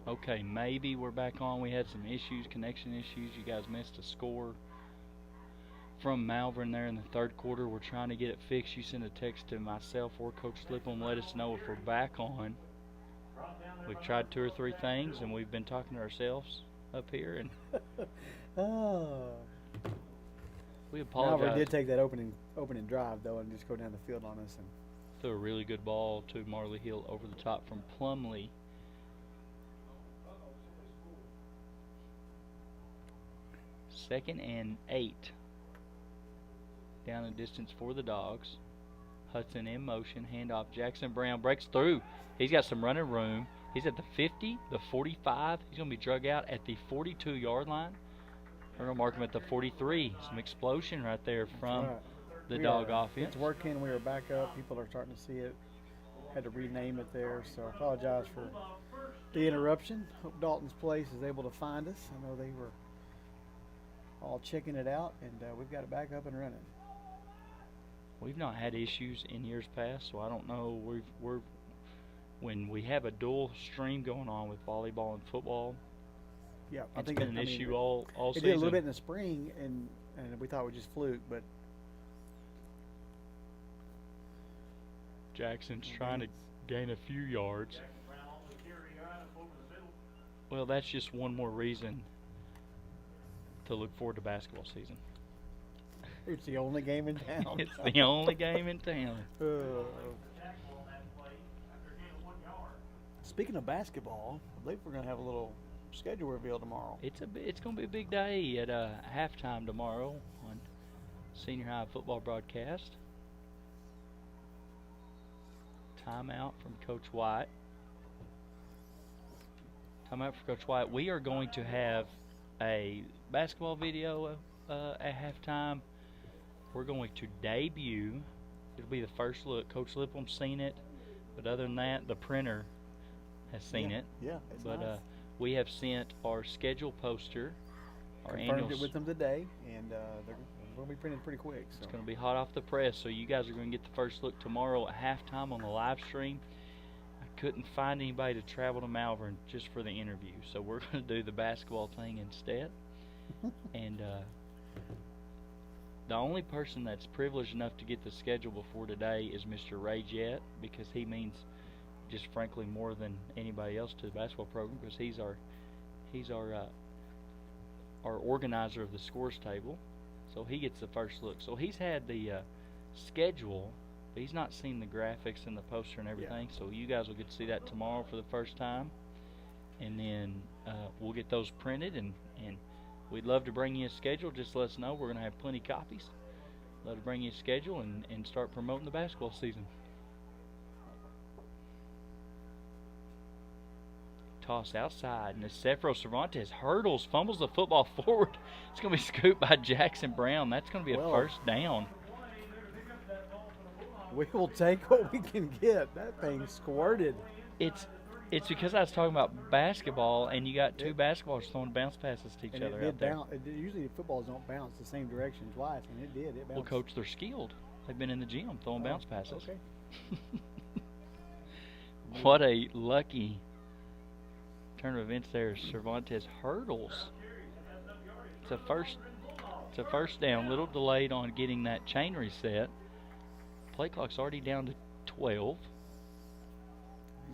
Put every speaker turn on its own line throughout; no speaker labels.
Okay, maybe we're back on. We had some issues, connection issues. You guys missed a score from Malvern there in the third quarter. We're trying to get it fixed. You send a text to myself or Coach Slip'em. Let us know if we're back on. We've tried two or three things, and we've been talking to ourselves up here, and
Oh.
we
Malvern
apologize.
did take that opening drive though, and just go down the field on us. And
Threw a really good ball to Marley Hill over the top from Plumley. Second and 8. Down the distance for the Dogs. Hudson in motion. Handoff. Jackson Brown breaks through. He's got some running room. He's at the 50, the 45. He's going to be drug out at the 42-yard line. We're going to mark him at the 43. Some explosion right there from
right.
the
We
Dog
are,
offense.
it's working. We are back up. People are starting to see it. Had to rename it there, so I apologize for the interruption. Hope Dalton's Place is able to find us. I know they were all checking it out, and we've got it back up and running.
We've not had issues in years past, so I don't know. We're when we have a dual stream going on with volleyball and football.
Yeah, I
It's
think
been an issue all
it
season.
did a little bit in the spring, and we thought it was just fluke, but
Jackson's trying to gain a few yards. Well, that's just one more reason to look forward to basketball season.
it's the only game in town.
It's the only game in town.
Uh, Speaking of basketball, I believe we're going to have a little schedule reveal tomorrow.
It's going to be a big day at halftime tomorrow on Senior High football broadcast. Timeout from Coach White. Timeout for Coach White. We are going to have a basketball video at halftime. We're going to debut. It'll be the first look. Coach Lipham's seen it, but other than that, the printer has seen it.
Yeah, it's
But
nice.
we have sent our schedule poster, our
Confirmed
annual.
it with them today, and they're going to be printed pretty quick. So.
It's going to be hot off the press, so you guys are going to get the first look tomorrow at halftime on the live stream. I couldn't find anybody to travel to Malvern just for the interview, so we're going to do the basketball thing instead. And the only person that's privileged enough to get the schedule before today is Mr. Ray Jett, because he means just frankly more than anybody else to the basketball program, because he's our organizer of the scores table. So he gets the first look. So he's had the schedule, but he's not seen the graphics and the poster and everything.
Yeah.
So you guys will get to see that tomorrow for the first time. And then we'll get those printed, and we'd love to bring you a schedule. Just let us know. We're going to have plenty of copies. Love to bring you a schedule and start promoting the basketball season. Toss outside, and Nicefro Cervantes hurdles, fumbles the football forward. It's going to be scooped by Jackson Brown. That's going to be a first down.
We will take what we can get. That thing squirted.
It's because I was talking about basketball, and you got two basketballers throwing bounce passes to each
And
other
it
out there.
Usually footballs don't bounce the same direction twice, and it did. It bounced.
Well, Coach, they're skilled. They've been in the gym throwing bounce passes.
Okay.
What a lucky turn of events there. Cervantes hurdles. It's a first down. Little delayed on getting that chain reset. Play clock's already down to 12.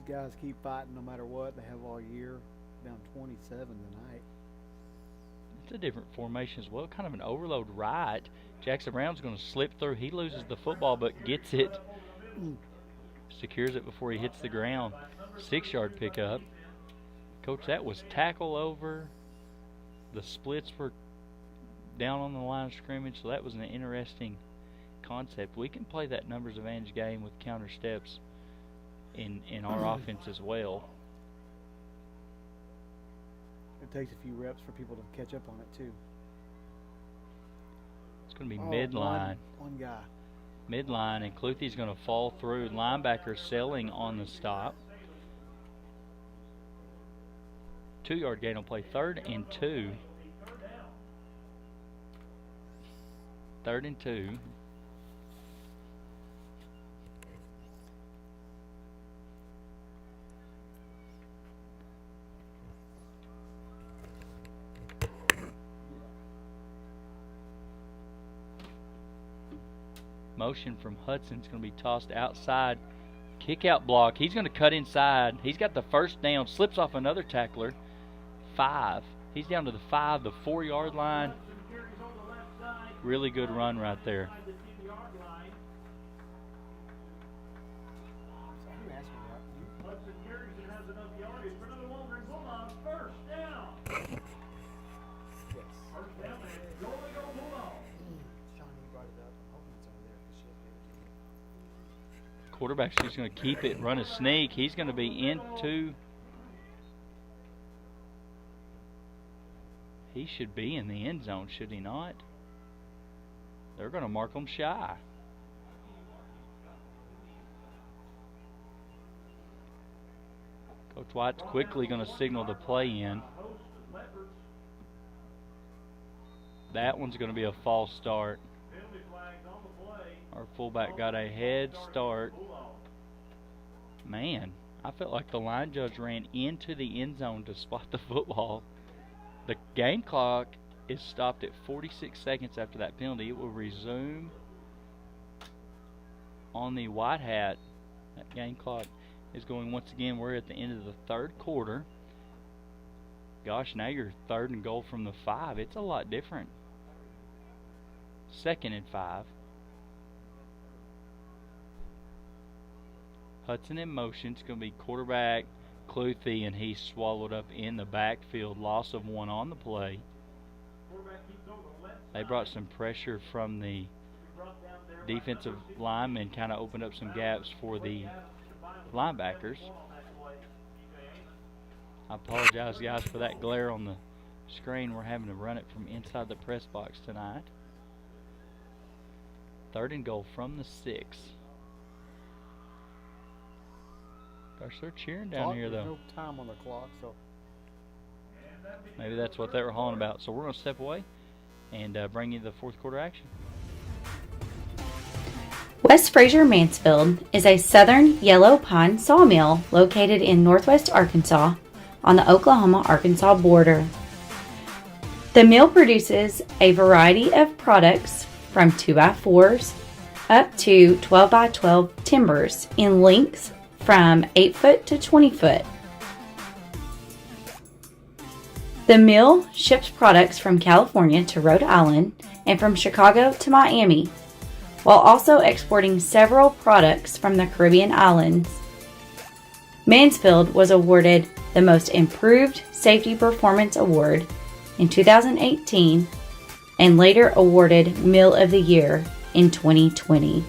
These guys keep fighting no matter what. They have all year. Down 27 tonight.
It's a different formation as well. Kind of an overload right. Jackson Brown's going to slip through. He loses the football but gets it. Secures it before he hits the ground. 6-yard pickup. Coach, that was tackle over. The splits were down on the line of scrimmage, so that was an interesting concept. We can play that numbers advantage game with counter steps in our offense as well.
It takes a few reps for people to catch up on it too.
It's going to be midline.
One guy.
Midline, and Cluthy's going to fall through. Linebacker selling on the stop. 2-yard gain on play. 3rd and 2. 3rd and 2. Motion from Hudson's going to be tossed outside. Kick out block. He's going to cut inside. He's got the first down. Slips off another tackler. 5. He's down to the 5, the 4-yard line. Really good run right there. Quarterback's just going to keep it, run a sneak. He's going to be into. He should be in the end zone, should he not? They're going to mark him shy. Coach White's quickly going to signal the play in. That one's going to be a false start. Our fullback got a head start. Man, I felt like the line judge ran into the end zone to spot the football. The game clock is stopped at 46 seconds after that penalty. It will resume on the white hat. That game clock is going once again. We're at the end of the third quarter. Gosh, now you're 3rd and goal from the 5. It's a lot different. 2nd and 5. Hudson in motion. It's going to be quarterback Cluthy, and he's swallowed up in the backfield. Loss of 1 on the play. They brought some pressure from the defensive linemen, kind of opened up some gaps for the linebackers. I apologize, guys, for that glare on the screen. We're having to run it from inside the press box tonight. 3rd and goal from the 6. Gosh, they're cheering down here, though.
No time on the clock, so
maybe that's what they were hollering about. So we're going to step away and bring you the 4th quarter action.
West Fraser Mansfield is a southern yellow pine sawmill located in northwest Arkansas on the Oklahoma-Arkansas border. The mill produces a variety of products from 2x4s up to 12x12 timbers in lengths from 8 foot to 20 foot. The mill ships products from California to Rhode Island and from Chicago to Miami, while also exporting several products from the Caribbean islands. Mansfield was awarded the Most Improved Safety Performance Award in 2018 and later awarded Mill of the Year in 2020.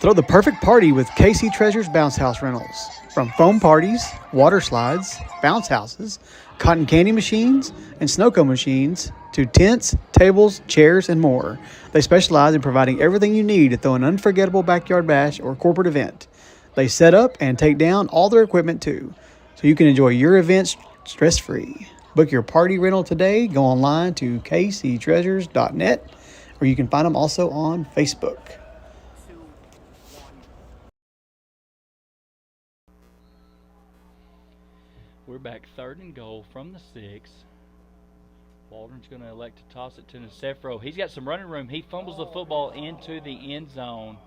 throw the perfect party with KC Treasures Bounce House Rentals. From foam parties, water slides, bounce houses, cotton candy machines, and snow cone machines, to tents, tables, chairs, and more. They specialize in providing everything you need to throw an unforgettable backyard bash or corporate event. They set up and take down all their equipment too, so you can enjoy your events stress-free. Book your party rental today. Go online to kctreasures.net, or you can find them also on Facebook.
We're back 3rd and goal from the 6. Waldron's going to elect to toss it to Nicefro. He's got some running room. He fumbles the football into the end zone.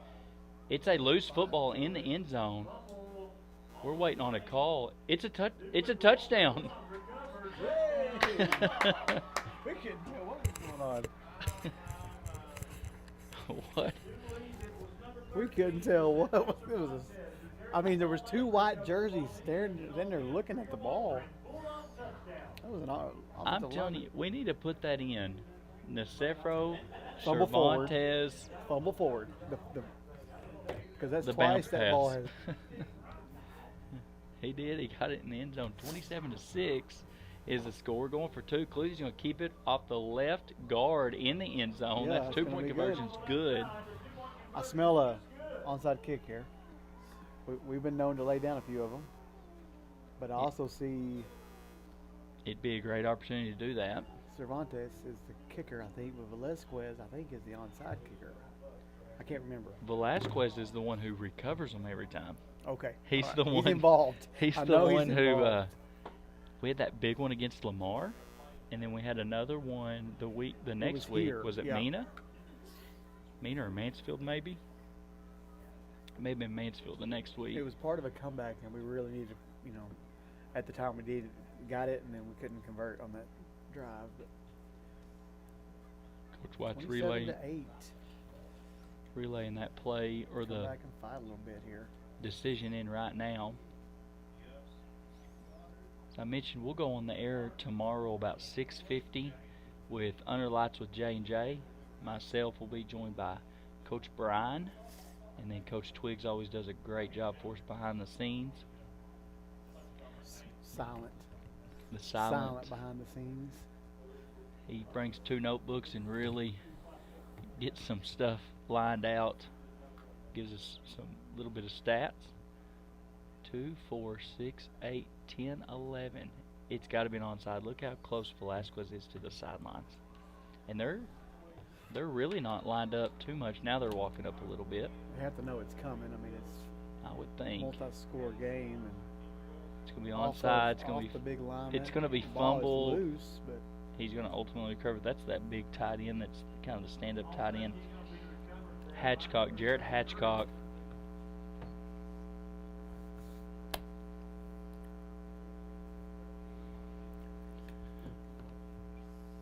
It's a loose football in the end zone. We're waiting on a call. It's a touchdown.
We couldn't tell what was going on.
What?
We couldn't tell what it was. I mean, there was 2 white jerseys staring. Then they're looking at the ball. That was an odd.
I'm telling you, we need to put that in. Nicefro,
Fumble forward.
Cervantes,
Fumble forward. Because that's
the
twice
bounce
that ball
pass.
has.
He did. He got it in the end zone. 27-6 is the score. Going for 2. Clutey's going to keep it off the left guard in the end zone.
Yeah,
That's
it's gonna
2-point
be
conversion's good.
I smell a onside kick here. We've been known to lay down a few of them, but I also see
It'd be a great opportunity to do that.
Cervantes is the kicker. I think with Velazquez, I think is the onside kicker. I can't remember.
Velasquez is the one who recovers them every time.
Okay.
He's
All right.
the one.
He's involved.
He's
I
the
know
one
he's
who.
involved.
We had that big one against Lamar, and then we had another one the next week.
Here.
Was it
Yeah.
Mina? Mina or Mansfield maybe? It may have been Mansfield the next week.
It was part of a comeback, and we really needed, at the time we got it, and then we couldn't convert on that drive. But
Coach White's
27-8.
relaying that play or
Come
the
back and fight a little bit here.
decision in right now. As I mentioned, we'll go on the air tomorrow about 6:50 with Under Lights with J&J. Myself will be joined by Coach Brian, and then Coach Twiggs always does a great job for us behind the scenes.
Silent.
The silent.
behind the scenes.
He brings 2 notebooks and really gets some stuff lined out. Gives us some little bit of stats. 2, 4, 6, 8, 10, 11. It's got to be an onside. Look how close Velasquez is to the sidelines. And they're really not lined up too much. Now they're walking up a little bit.
They have to know it's coming. I mean, it's
I would think.
multi-score game, and
It's going to be
off
onside. It's going
off
to
the
be
big line.
it's going to be
The ball is
fumble.
loose, but
He's going to ultimately recover. That's that big tight end. That's kind of the stand-up tight end. Hatchcock, Jarrett Hatchcock.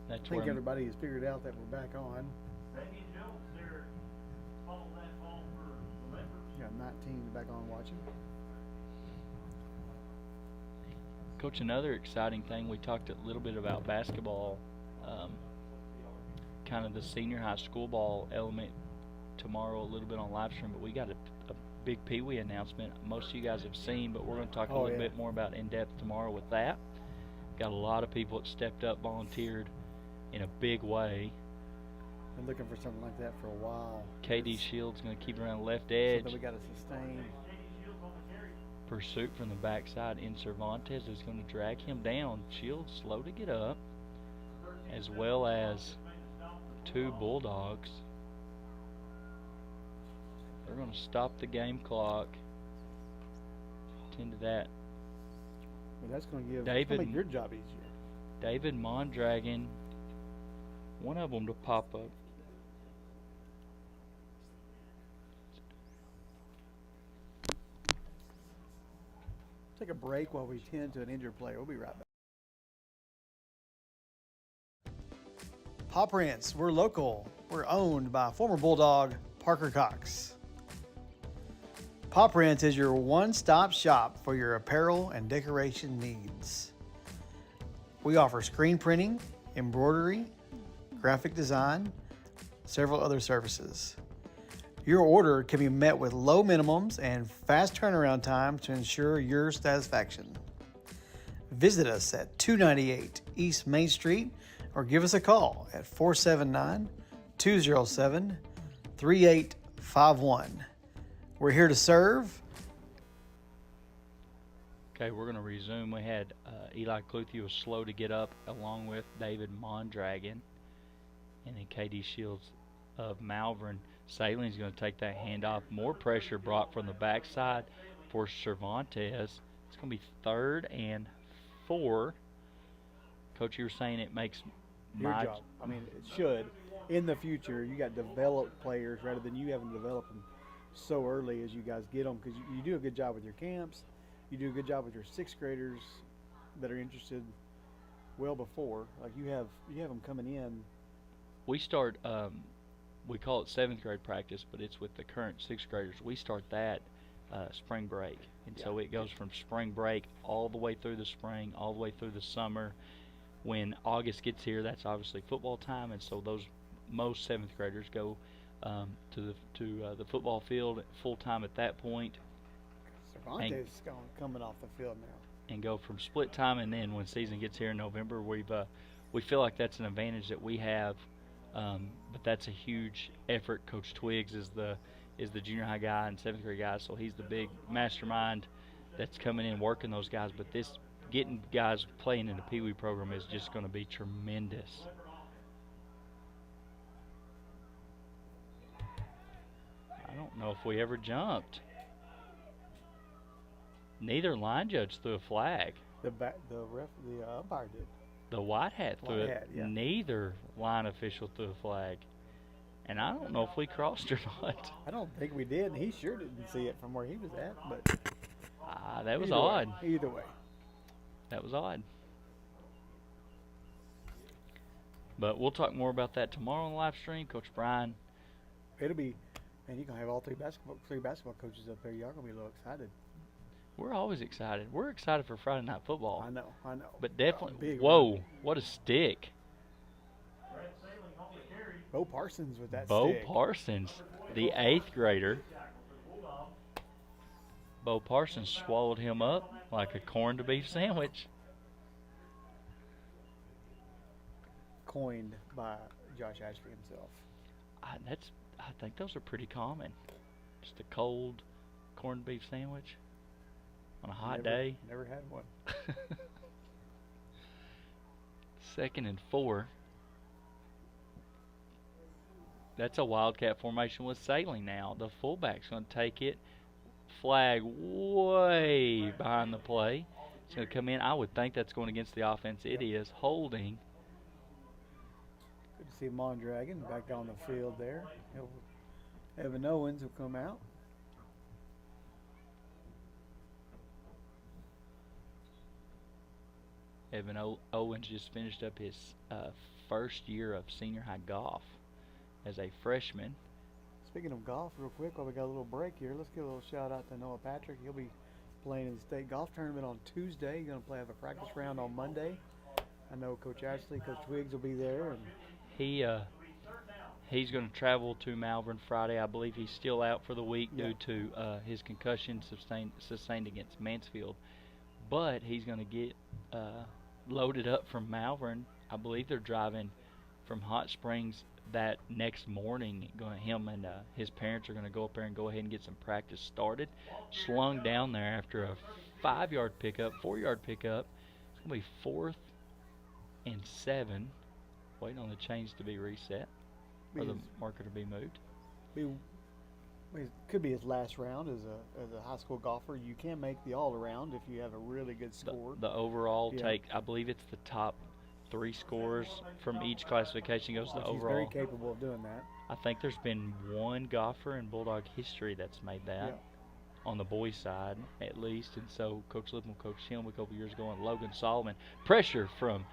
I think everybody has figured out that we're back on. Got 19 back on watching.
Coach, another exciting thing, we talked a little bit about basketball, kind of the senior high school ball element tomorrow, a little bit on live stream, but we got a big Pee Wee announcement most of you guys have seen, but we're going to talk a little bit more about in-depth tomorrow with that. Got a lot of people that stepped up, volunteered in a big way.
Been looking for something like that for a while.
KD Shields going to keep around the left edge.
Something we got to sustain.
Pursuit from the backside in Cervantes is going to drag him down. Shields slow to get up, as well as 2 Bulldogs. They're going to stop the game clock. Tend to that.
Well, that's going to
David-
make your job easier.
David Mondragon, one of them to pop up.
Take a break while we tend to an injured player. We'll be right back. Paw Prints, we're local. We're owned by former Bulldog Parker Cox. Paw Prints is your one-stop shop for your apparel and decoration needs. We offer screen printing, embroidery, graphic design, several other services. Your order can be met with low minimums and fast turnaround time to ensure your satisfaction. Visit us at 298 East Main Street or give us a call at 479-207-3851. We're here to serve.
Okay, we're going to resume. We had Eli Cluthy was slow to get up, along with David Mondragon, and then KD Shields of Malvern. Saling's going to take that handoff. More pressure brought from the backside for Cervantes. It's going to be 3rd and 4. Coach, you were saying it makes
Your
my
job. I mean, it should. In the future, you got developed players rather than you having to develop them so early as you guys get them, because you do a good job with your camps. You do a good job with your 6th graders that are interested well before. Like you have them coming in.
We start, we call it 7th grade practice, but it's with the current 6th graders. We start that spring break. And so it goes from spring break all the way through the spring, all the way through the summer. When August gets here, that's obviously football time, and so most 7th graders go to the football field full time at that point.
Cervantes is coming off the field now.
And go from split time, and then when season gets here in November, we feel like that's an advantage that we have, but that's a huge effort. Coach Twiggs is the junior high guy and 7th grade guy, so he's the big mastermind that's coming in working those guys. But getting guys playing in the Pee Wee program is just going to be tremendous. know if we ever jumped. Neither line judge threw a flag.
The umpire did.
The white hat threw
White
it.
hat, yeah.
Neither line official threw a flag. And I don't know if we crossed or not.
I don't think we did. He sure didn't see it from where he was at, but
That was
either
odd.
way, either way.
That was odd. But we'll talk more about that tomorrow on the live stream. Coach Brian.
It'll be, man, you're going to have all three basketball coaches up there. Y'all going to be a little excited.
We're always excited. We're excited for Friday Night Football.
I know.
But definitely,
Big
whoa,
one.
what a stick.
Bo Parsons with that
Bo
stick.
Parsons, the 8th grader. Bo Parsons swallowed him up like a corned beef sandwich.
Coined by Josh Ashley himself.
I think those are pretty common. Just a cold corned beef sandwich on a hot day.
Never had one.
2nd and 4. That's a wildcat formation with Sailing now. The fullback's going to take it. Flag way behind the play. It's going to come in. I would think that's going against the offense. It is holding.
Good to see Mondragon back on the field there. Evan Owens will come out.
Evan Owens just finished up his first year of senior high golf as a freshman.
Speaking of golf, real quick, while we got a little break here, let's give a little shout out to Noah Patrick. He'll be playing in the state golf tournament on Tuesday. He's going to have a practice round on Monday. I know Coach Ashley, Coach Twiggs will be there. And
he's going to travel to Malvern Friday. I believe he's still out for the week due to his concussion sustained against Mansfield. But he's going to get loaded up from Malvern. I believe they're driving from Hot Springs that next morning. Him and his parents are going to go up there and go ahead and get some practice started. Slung down there after a 4-yard pickup. It's going to be 4th and 7. Waiting on the chains to be reset or the marker to be moved.
It could be his last round as a high school golfer. You can make the all-around if you have a really good score.
The overall take, I believe it's the top 3 scores from each classification goes to the overall.
He's very capable of doing that.
I think there's been one golfer in Bulldog history that's made that on the boys' side, at least. And so Coach Lippman coached him a couple years ago, and Logan Solomon. Pressure from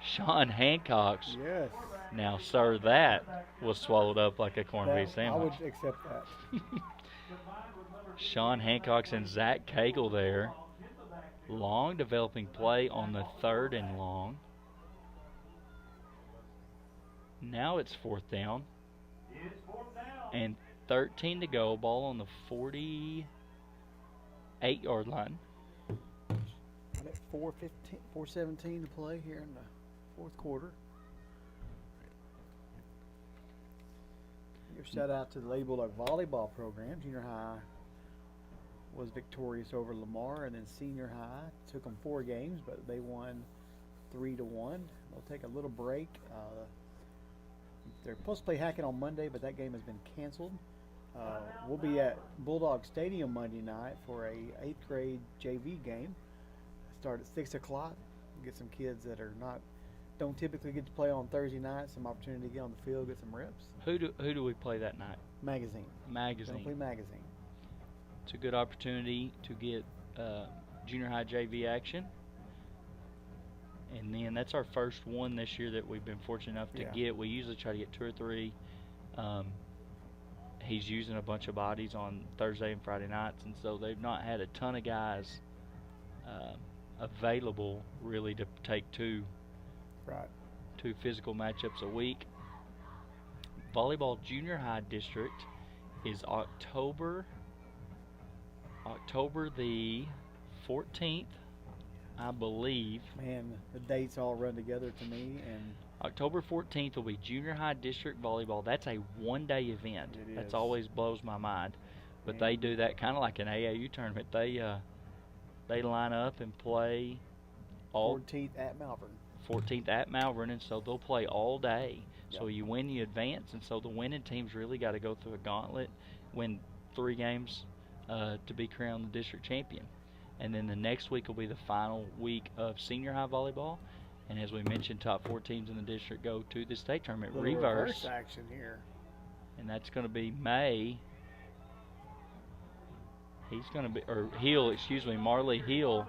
Sean Hancock's.
Yes.
Now, sir, that was swallowed up like a corned beef sandwich.
I would accept that.
Sean Hancock's and Zach Cagle there. Long developing play on the 3rd and long. Now it's 4th down. And 13 to go. Ball on the 48-yard line.
4:17 to play here in the 4th quarter. Give a shout out to the Lady Bulldog volleyball program. Junior high was victorious over Lamar, and then senior high took them 4 games, but they won 3-1. They'll take a little break. They're supposed to play Hackett on Monday, but that game has been canceled. We'll be at Bulldog Stadium Monday night for a 8th grade JV game. Start at 6 o'clock. Get some kids that don't typically get to play on Thursday night. Some opportunity to get on the field, get some reps.
Who do we play that night?
Magazine. Don't play Magazine.
It's a good opportunity to get junior high JV action. And then that's our first one this year that we've been fortunate enough to get. We usually try to get 2 or 3. He's using a bunch of bodies on Thursday and Friday nights, and so they've not had a ton of guys available really to take 2 physical matchups a week. Volleyball junior high district is October the 14th, I believe.
Man, the dates all run together to me. And
October 14th will be junior high district volleyball. That's a one-day event. That's always blows my mind. But they do that kind of like an AAU tournament. They line up and play all
14th at Malvern.
14th at Malvern, and so they'll play all day. So you win, you advance, and so the winning teams really got to go through a gauntlet. When 3 games to be crowned the district champion. And then the next week will be the final week of senior high volleyball. And as we mentioned, top 4 teams in the district go to the state tournament.
Little reverse action here.
And that's going to be May. He's going to be, or Hill, excuse me, Marley Hill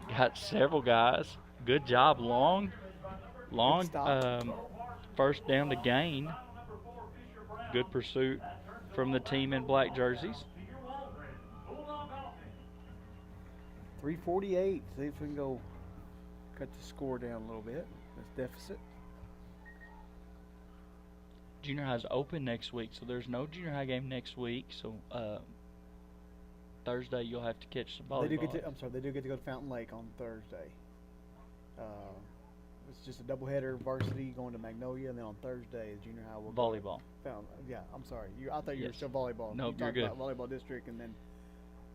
got several guys. Good job, long first down to gain. Good pursuit from the team in black jerseys.
3:48. See if we can go cut the score down a little bit. This deficit.
Junior high's open next week, so there's no junior high game next week. So Thursday you'll have to catch the volleyball.
They do get to go to Fountain Lake on Thursday. It's just a doubleheader, varsity going to Magnolia, and then on Thursday, junior high will
volleyball.
Yeah, I'm sorry. I thought you were still volleyball.
No, you're good.
About volleyball district, and then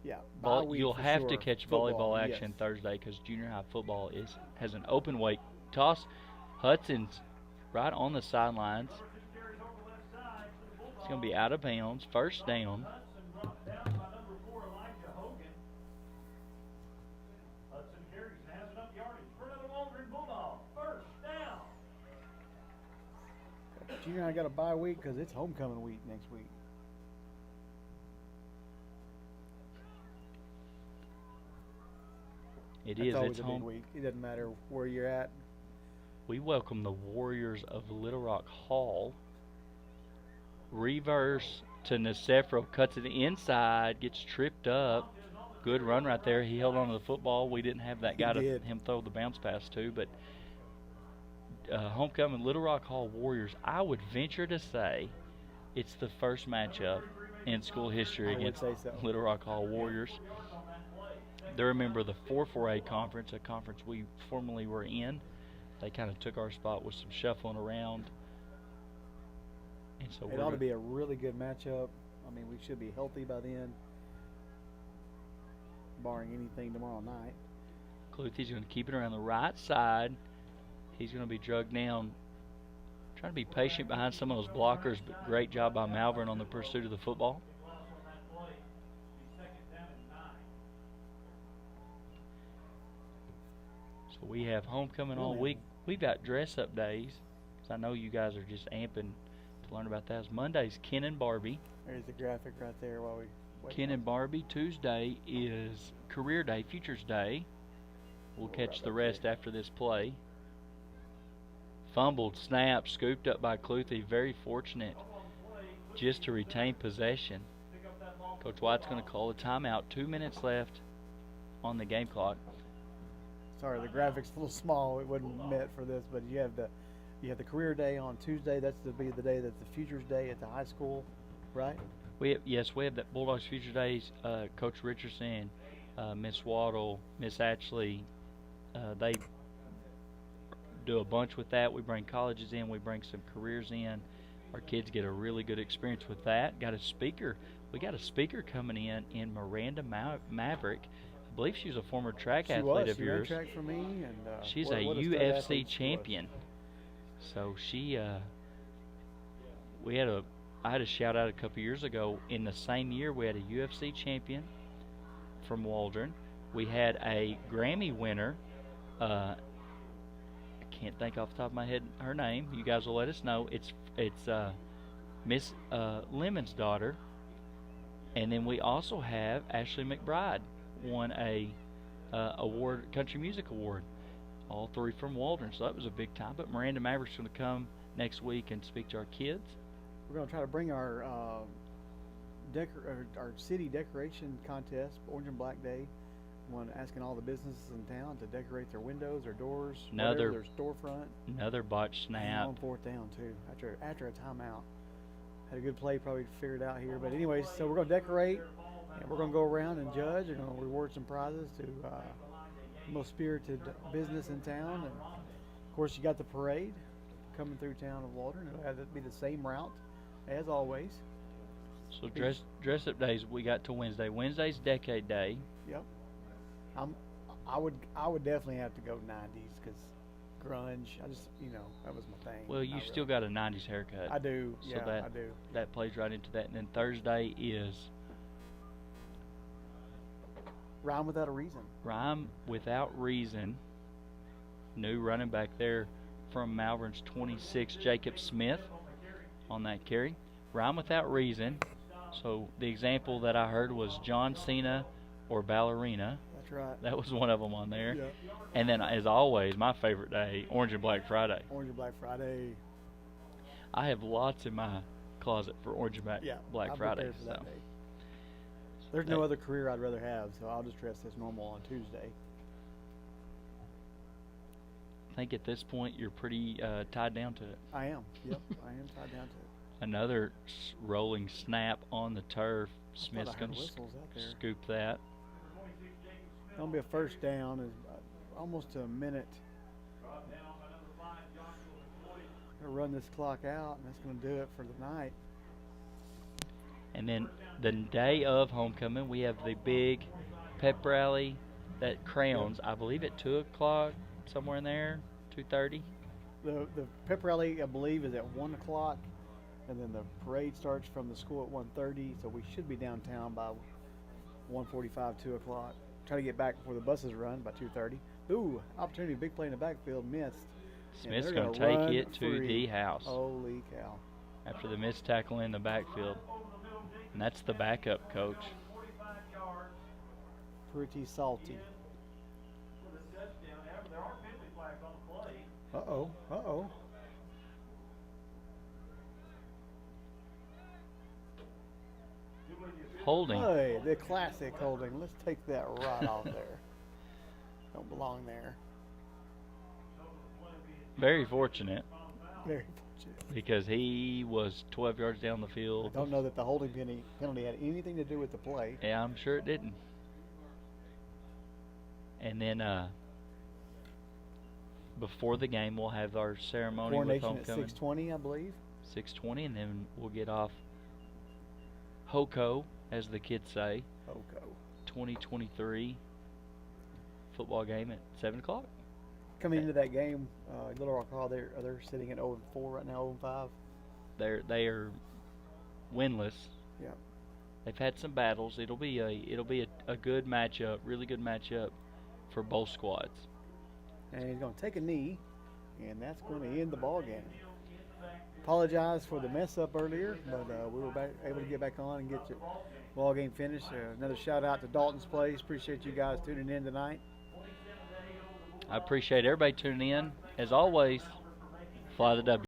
you'll have to catch volleyball action Thursday because junior high football has an open weight toss. Hudson's right on the sidelines. It's going to be out of bounds. First down.
Junior high got a bye week because it's homecoming week next week.
It's
always a big week. It doesn't matter where you're at.
We welcome the Warriors of Little Rock Hall. Reverse to Nicefro, cuts it inside, gets tripped up. Good run right there. He held on to the football. We didn't have that guy to him throw the bounce pass to, but homecoming Little Rock Hall Warriors, I would venture to say it's the first matchup in school history against Little Rock Hall Warriors. They're a member of the 448 conference, a conference we formerly were in. They kind of took our spot with some shuffling around. And so
it ought to be a really good matchup. I mean, we should be healthy by then, barring anything tomorrow night.
Cluthy's going to keep it around the right side. He's going to be drugged down. Trying to be patient behind some of those blockers, but great job by Malvern on the pursuit of the football. So we have homecoming all week. We've got dress-up days, because I know you guys are just amping to learn about that. Monday's Ken and Barbie.
There's the graphic right there while we wait.
Ken and Barbie. Tuesday is Career Day, Futures Day. We'll catch the rest after this play. Fumbled, snap, scooped up by Cluthy. Very fortunate just to retain possession. Coach White's going to call a timeout. 2 minutes left on the game clock.
Sorry, the graphics a little small. It wasn't meant for this, but you have the career day on Tuesday. That's to be the day that's the Futures Day at the high school, right?
We have that Bulldogs Future Days. Coach Richardson, Miss Waddle, Miss Ashley, they do a bunch with that. We bring colleges in. We bring some careers in. Our kids get a really good experience with that. Got a speaker. We got a speaker coming in Miranda Maverick. I believe she was a former track athlete of yours.
She ran track for me, and
she's a UFC champion. So she, I had a shout out a couple years ago. In the same year, we had a UFC champion from Waldron. We had a Grammy winner. I can't think off the top of my head her name. You guys will let us know. It's Miss Lemon's daughter. And then we also have Ashley McBride won a award, country music award. All 3 from Waldron, so that was a big time. But Miranda Maverick's going to come next week and speak to our kids.
We're going to try to bring our city decoration contest, Orange and Black Day. One asking all the businesses in town to decorate their windows, their doors, their storefront.
Another botch snap.
On 4th down too. After a timeout, had a good play, probably figured it out here. But anyways, so we're going to decorate, and we're going to go around and judge. We're going to reward some prizes to most spirited business in town, and of course you got the parade coming through town of Waldron. It'll have to be the same route as always.
So dress up days we got to Wednesday. Wednesday's Decade Day.
Yep. I would definitely have to go 90s because grunge. I just, that was my thing.
Well, you
Not
still
really.
got a 90s haircut.
I do.
So
Yeah,
that
I do.
that plays right into that. And then Thursday is
Rhyme without a reason.
Rhyme Without Reason. New running back there from Malvern's 26, Jacob Smith, on that carry. Rhyme Without Reason. So the example that I heard was John Cena or ballerina.
That's right.
That was one of them on there.
Yeah.
And then, as always, my favorite day, Orange and Black Friday.
Orange and Black Friday.
I have lots in my closet for Orange and Black
I'm
Friday.
prepared for that
So
day. There's no other career I'd rather have, so I'll just dress as normal on Tuesday.
I think at this point you're pretty tied down to it.
I am. Yep, I am tied down to it.
Another rolling snap on the turf.
I thought
Smith's
I heard
going to
whistles out there.
scoop that.
Gonna be a first down. Is almost a minute. Gonna run this clock out, and that's gonna do it for the night.
And then the day of homecoming, we have the big pep rally that crowns, I believe, at 2 o'clock, somewhere in there, 2:30.
The pep rally, I believe, is at 1 o'clock, and then the parade starts from the school at 1:30. So we should be downtown by 1:45, 2 o'clock. Try to get back before the buses run by 2:30. Ooh, opportunity, big play in the backfield, missed. And
Smith's
they're
going to
gonna
take
run
it to
free.
the house
Holy cow!
after the missed tackle in the backfield. And that's the backup coach.
Pretty salty. Uh-oh, uh-oh.
Holding.
Hey, the classic holding. Let's take that right off there. Don't belong there.
Very fortunate
Very fortunate.
because he was 12 yards down the
I
field.
don't know that the holding penalty had anything to do with the play.
Yeah, I'm sure it didn't. And then before the game, we'll have our ceremony with
Coronation at
homecoming.
6:20, I believe.
6:20, and then we'll get off HOCO, as the kids say,
Okay.
2023 football game at 7 o'clock.
Coming into that game, Little Rock Hall, they're sitting at 0-4 right now, 0-5.
They are winless.
Yeah.
They've had some battles. It'll be a good matchup, really good matchup for both squads.
And he's going to take a knee, and that's going to end the ball game. Apologize for the mess up earlier, but we were able to get back on and get the ball game finished. Another shout out to Dalton's Place. Appreciate you guys tuning in tonight.
I appreciate everybody tuning in. As always, fly the W.